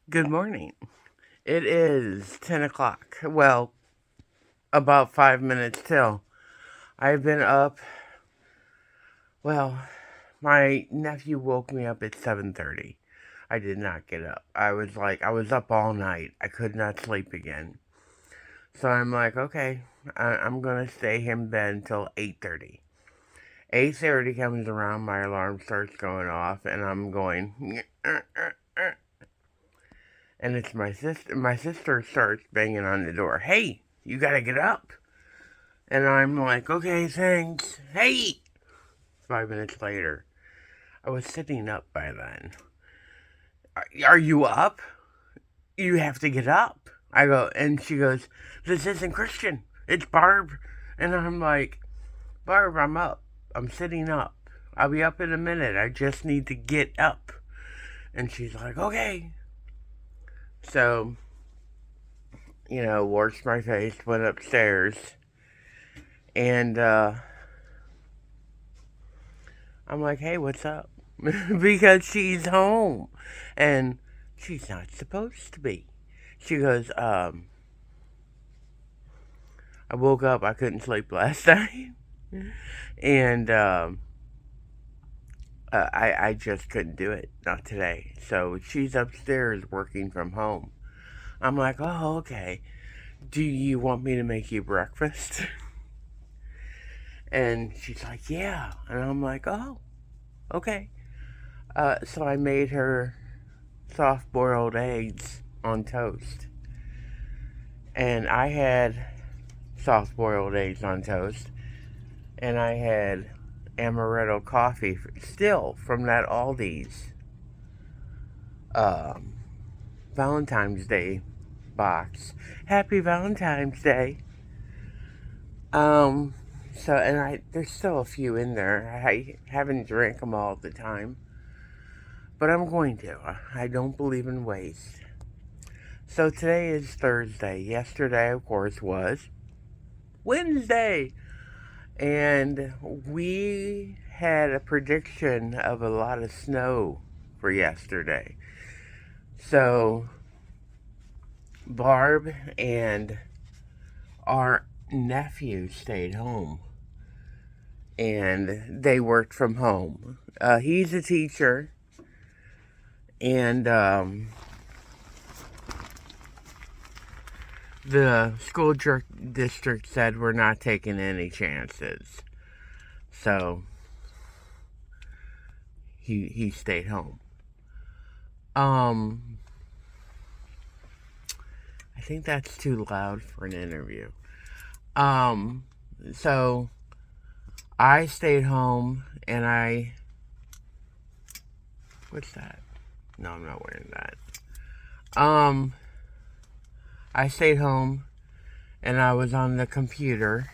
Good morning. It is 10 o'clock. Well, about 5 minutes till. I've been up. Well, my nephew woke me up at 7:30. I did not get up. I was up all night. I could not sleep again. So I'm like, okay, I'm going to stay in bed until 8:30. 8:30 comes around, my alarm starts going off, and I'm going, and it's my sister. My sister starts banging on the door. Hey, you gotta get up. And I'm like, okay, thanks. Hey! 5 minutes later, I was sitting up by then. Are you up? You have to get up. I go, and she goes, this isn't Christian. It's Barb. And I'm like, Barb, I'm up. I'm sitting up. I'll be up in a minute. I just need to get up. And she's like, okay. So, washed my face, went upstairs, and I'm like, hey, what's up? Because she's home. And she's not supposed to be. She goes, I woke up, I couldn't sleep last night. And I just couldn't do it. Not today. So she's upstairs working from home. I'm like, oh, okay. Do you want me to make you breakfast? And she's like, yeah. And I'm like, oh, okay. So I made her soft boiled eggs on toast. And I had soft boiled eggs on toast. And I had amaretto coffee still from that Aldi's um, Valentine's Day box. Happy Valentine's Day. Um, there's still a few in there. I haven't drank them all the time, but I'm going to. I don't believe in waste. So today is Thursday. Yesterday, of course, was Wednesday. And we had a prediction of a lot of snow for yesterday. So Barb and our nephew stayed home and they worked from home. He's a teacher, and the school district said we're not taking any chances. So he stayed home. Um, I think that's too loud for an interview. Um, so I stayed home and what's that? No, I'm not wearing that. Um, I stayed home and I was on the computer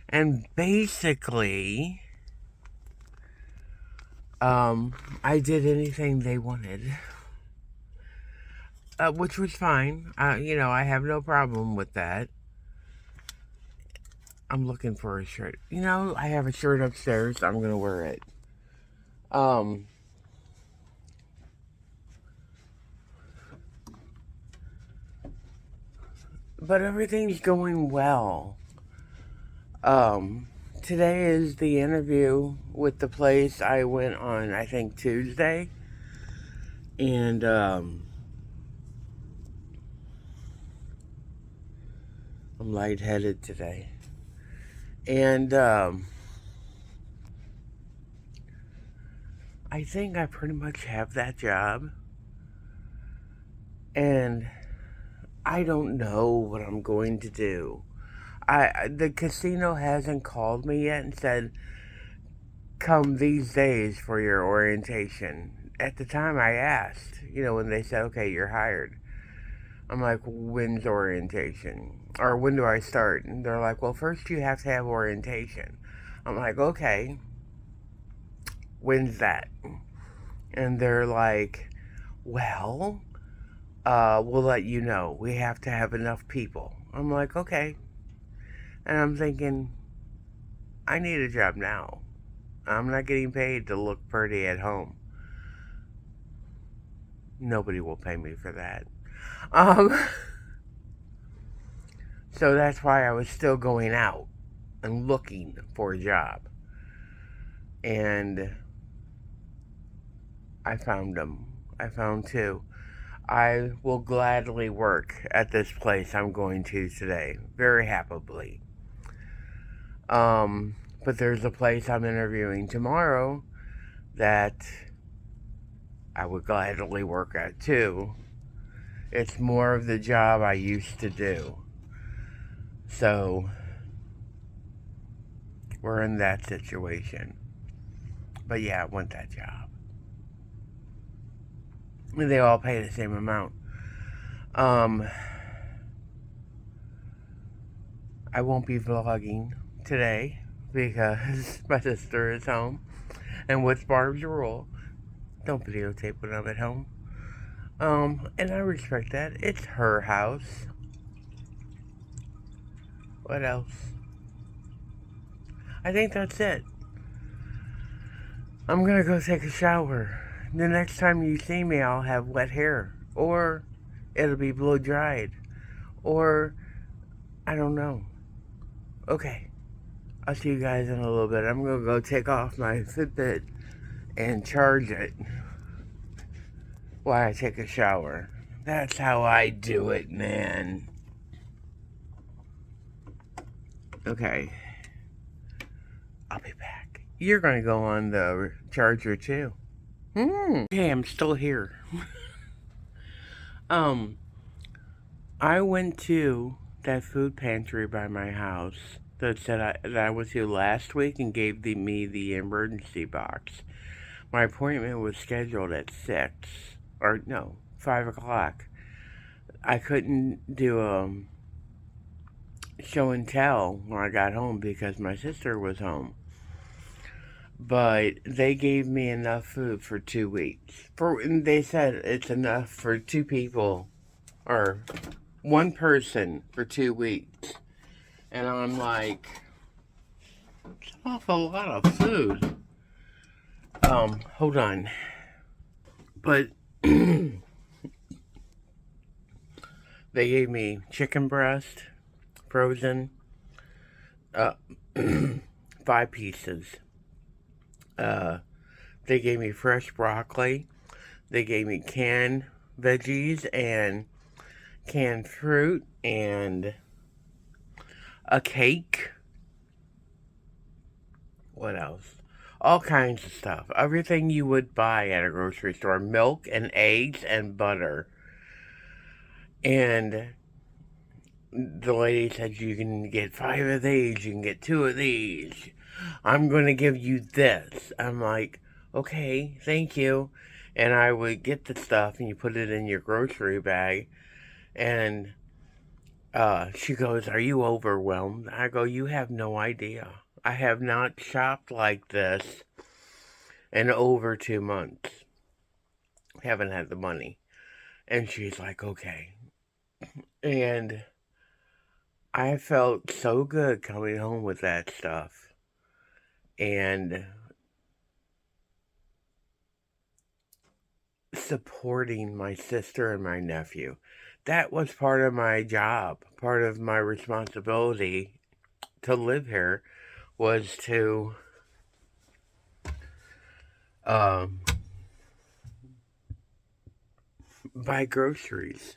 and basically, I did anything they wanted, which was fine. I have no problem with that. I'm looking for a shirt. I have a shirt upstairs. I'm gonna wear it. Um, but everything's going well. Today is the interview with the place I went on, I think, Tuesday. And, I'm lightheaded today. And, I think I pretty much have that job. And I don't know what I'm going to do. The casino hasn't called me yet and said, come these days for your orientation. At the time I asked, when they said, okay, you're hired. I'm like, when's orientation? Or when do I start? And they're like, well, first you have to have orientation. I'm like, okay, when's that? And they're like, well, we'll let you know. We have to have enough people. I'm like, okay. And I'm thinking, I need a job now. I'm not getting paid to look pretty at home. Nobody will pay me for that. Um, so that's why I was still going out and looking for a job. And I found them. I found two. I will gladly work at this place I'm going to today, very happily. But there's a place I'm interviewing tomorrow that I would gladly work at too. It's more of the job I used to do. So we're in that situation. But yeah, I want that job. They all pay the same amount. I won't be vlogging today because my sister is home. And what's Barb's rule? Don't videotape when I'm at home. And I respect that. It's her house. What else? I think that's it. I'm gonna go take a shower. The next time you see me, I'll have wet hair. Or it'll be blow dried. Or I don't know. Okay. I'll see you guys in a little bit. I'm gonna go take off my Fitbit and charge it while I take a shower. That's how I do it, man. Okay. I'll be back. You're gonna go on the charger too. Okay, I'm still here. I went to that food pantry by my house that I went to last week and gave me the emergency box. My appointment was scheduled at 6, or no, 5 o'clock. I couldn't do a show and tell when I got home because my sister was home. But they gave me enough food for 2 weeks. They said it's enough for 2 people or one person for 2 weeks. And I'm like, it's an awful lot of food. Hold on. But they gave me chicken breast, frozen, 5 pieces. They gave me fresh broccoli. They gave me canned veggies and canned fruit and a cake. What else? All kinds of stuff. Everything you would buy at a grocery store. Milk and eggs and butter. And the lady said, you can get 5 of these, you can get 2 of these. I'm going to give you this. I'm like, okay, thank you. And I would get the stuff and you put it in your grocery bag. And she goes, are you overwhelmed? I go, you have no idea. I have not shopped like this in over 2 months. Haven't had the money. And she's like, okay. And I felt so good coming home with that stuff. And supporting my sister and my nephew. That was part of my job, part of my responsibility to live here was to buy groceries.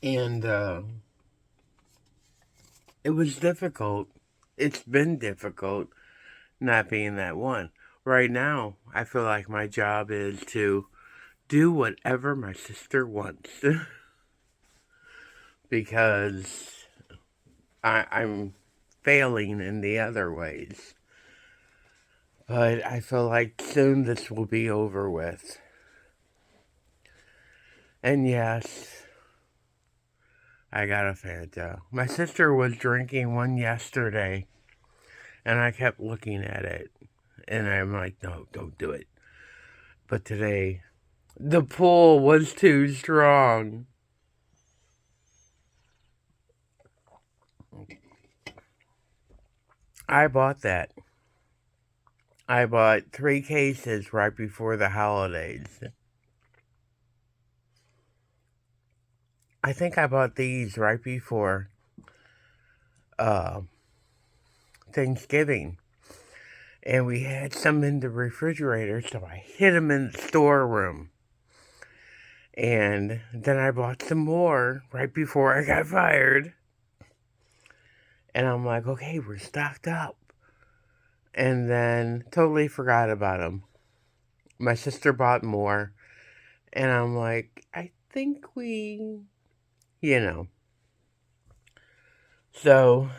And it was difficult. It's been difficult not being that one. Right now, I feel like my job is to do whatever my sister wants. Because I'm failing in the other ways. But I feel like soon this will be over with. And yes, I got a Fanta. My sister was drinking one yesterday, and I kept looking at it. And I'm like, no, don't do it. But today, the pull was too strong. I bought that. I bought 3 cases right before the holidays. I think I bought these right before uh, Thanksgiving. And we had some in the refrigerator, so I hid them in the storeroom. And then I bought some more right before I got fired. And I'm like, okay, we're stocked up. And then totally forgot about them. My sister bought more. And I'm like, I think we, you know. So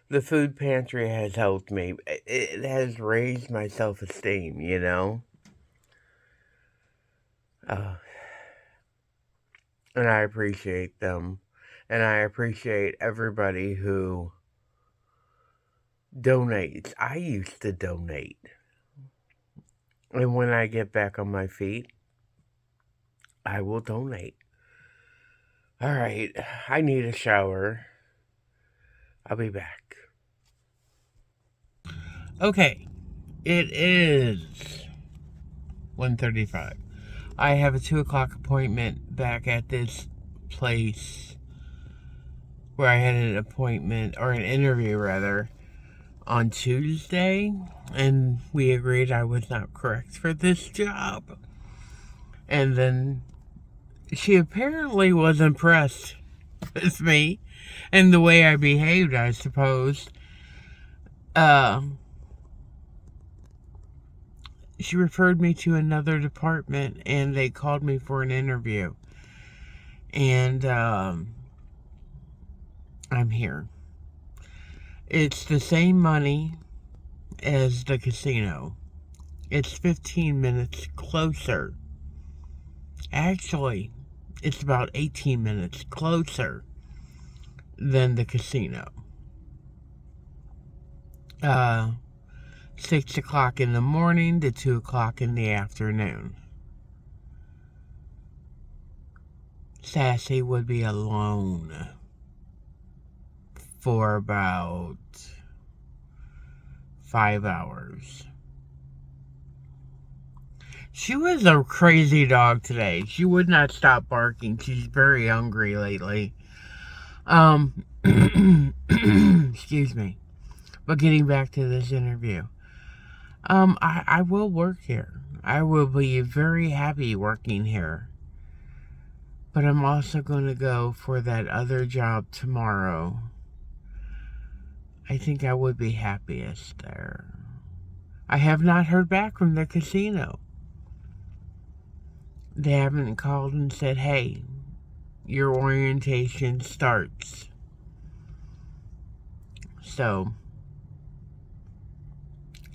the food pantry has helped me. It has raised my self esteem, you know? Uh, and I appreciate them. And I appreciate everybody who donates. I used to donate. And when I get back on my feet, I will donate. All right, I need a shower. I'll be back. Okay, it is 1:35. I have a 2 o'clock appointment back at this place where I had an appointment, or an interview rather, on Tuesday, and we agreed I was not correct for this job. And then she apparently was impressed with me and the way I behaved, I suppose. She referred me to another department, and they called me for an interview. And I'm here. It's the same money as the casino. It's 15 minutes closer. Actually, it's about 18 minutes closer than the casino. 6 o'clock in the morning to 2 o'clock in the afternoon. Sassy would be alone for about 5 hours. She was a crazy dog today. She would not stop barking. She's very hungry lately. Excuse me. But getting back to this interview. I will work here. I will be very happy working here. But I'm also going to go for that other job tomorrow. I think I would be happiest there. I have not heard back from the casino. They haven't called and said, hey, your orientation starts. So,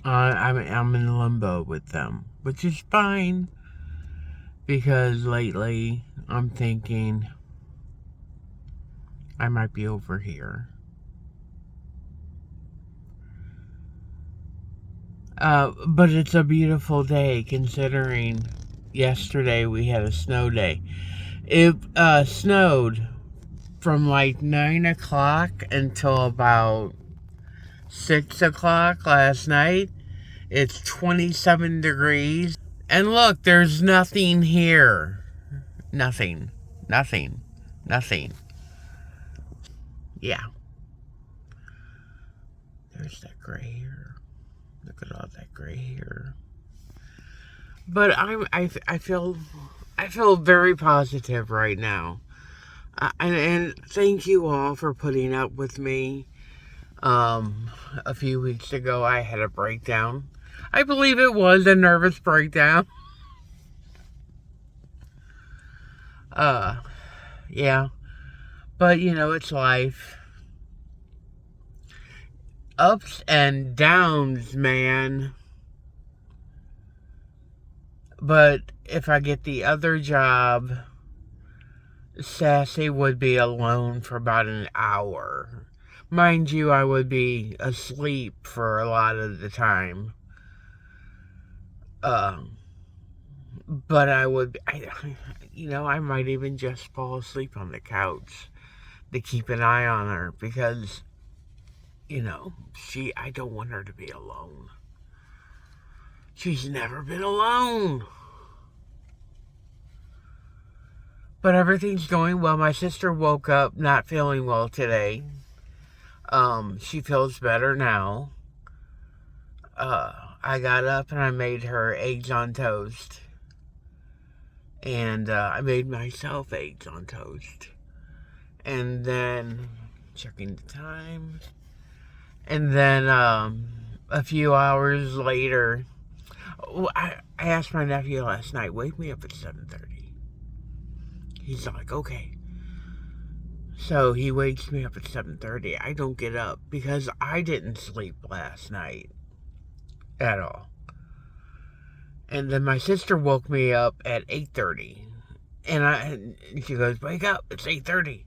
I'm in limbo with them, which is fine, because lately I'm thinking I might be over here. But it's a beautiful day, considering yesterday we had a snow day. It snowed from like 9 o'clock until about 6 o'clock last night. It's 27 degrees. And look, there's nothing here. Nothing. Nothing. Nothing. Yeah. There's that gray hair. Look at all that gray hair. But I feel very positive right now. And thank you all for putting up with me. A few weeks ago, I had a breakdown. I believe it was a nervous breakdown. Yeah. But, it's life. Ups and downs, man. But if I get the other job, Sassy would be alone for about an hour. Mind you, I would be asleep for a lot of the time. But I might even just fall asleep on the couch to keep an eye on her, because, I don't want her to be alone. She's never been alone. But everything's going well. My sister woke up not feeling well today. She feels better now. I got up and I made her eggs on toast. And I made myself eggs on toast. And then, checking the time. And then a few hours later, I asked my nephew last night, wake me up at 7:30. He's like, okay. So he wakes me up at 7:30. I don't get up because I didn't sleep last night at all. And then my sister woke me up at 8:30. And she goes, wake up, it's 8:30.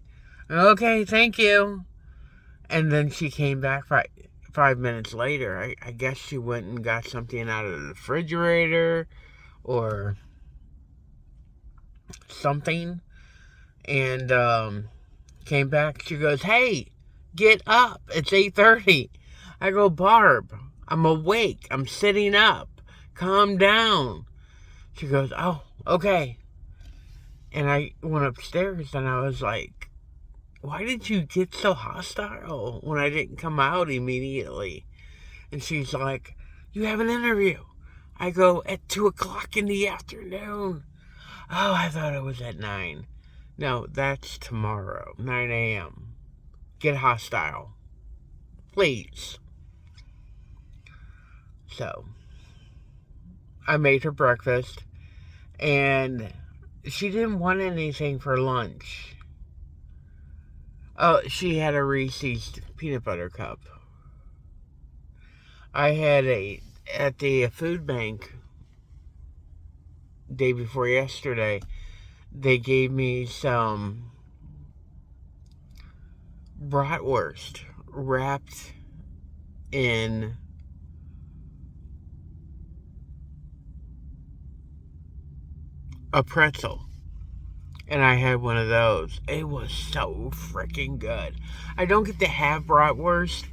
Okay, thank you. And then she came back 5 minutes later. I guess she went and got something out of the refrigerator or something. And came back. She goes, hey, get up. It's 8:30. I go, Barb, I'm awake. I'm sitting up. Calm down. She goes, oh, okay. And I went upstairs and I was like, why did you get so hostile when I didn't come out immediately? And she's like, you have an interview. I go, at 2 o'clock in the afternoon. Oh, I thought it was at 9. No, that's tomorrow, 9 a.m. Get hostile. Please. So, I made her breakfast, and she didn't want anything for lunch. Oh, she had a Reese's peanut butter cup. I had at the food bank day before yesterday, they gave me some bratwurst wrapped in a pretzel. And I had one of those. It was so freaking good. I don't get to have bratwurst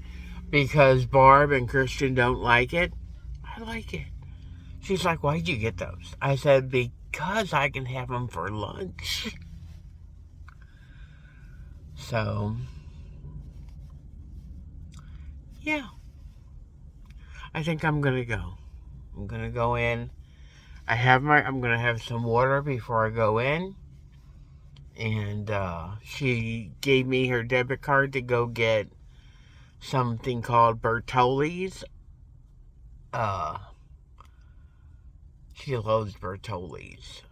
because Barb and Christian don't like it. I like it. She's like, why'd you get those? I said, because I can have them for lunch. So, yeah. I think I'm going to go. I'm going to go in. I'm going to have some water before I go in. And she gave me her debit card to go get something called Bertolli's. She loves Bertolli's.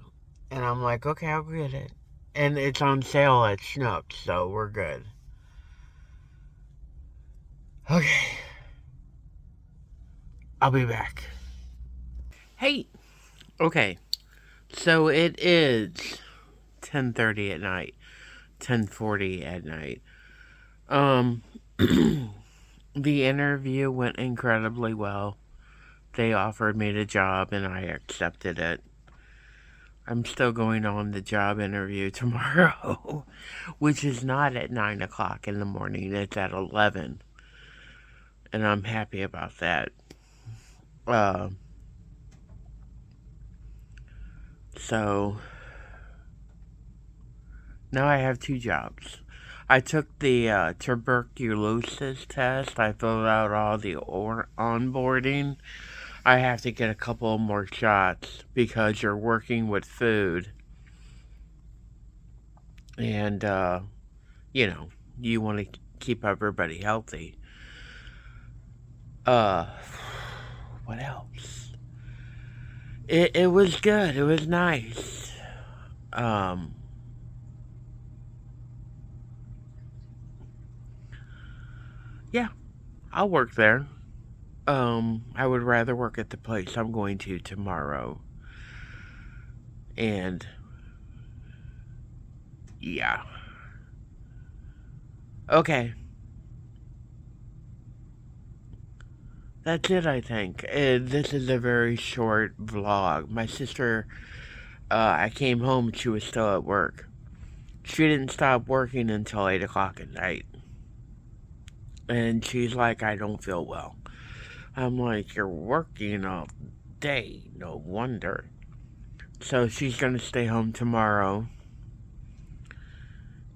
And I'm like, okay, I'll get it. And it's on sale at Schnucks, so we're good. Okay. I'll be back. Hey. Okay. So it is 10:30 at night. 10:40 at night. The interview went incredibly well. They offered me the job and I accepted it. I'm still going on the job interview tomorrow, which is not at 9 o'clock in the morning. It's at 11. And I'm happy about that. So, now I have 2 jobs. I took the tuberculosis test. I filled out all the onboarding. I have to get a couple more shots because you're working with food. And, you want to keep everybody healthy. What else? It was good. It was nice. Yeah, I'll work there. I would rather work at the place I'm going to tomorrow. And, yeah. Okay. That's it, I think. This is a very short vlog. My sister, I came home and she was still at work. She didn't stop working until 8 o'clock at night. And she's like, I don't feel well. I'm like, you're working all day. No wonder. So she's gonna stay home tomorrow.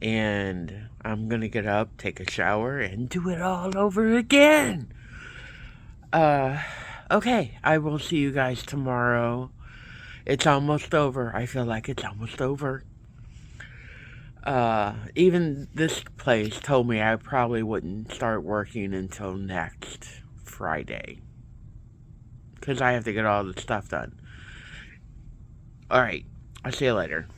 And I'm gonna get up, take a shower, and do it all over again. Uh, okay. I will see you guys tomorrow. It's almost over. I feel like it's almost over. Even this place told me I probably wouldn't start working until next Friday. Because I have to get all the stuff done. Alright, I'll see you later.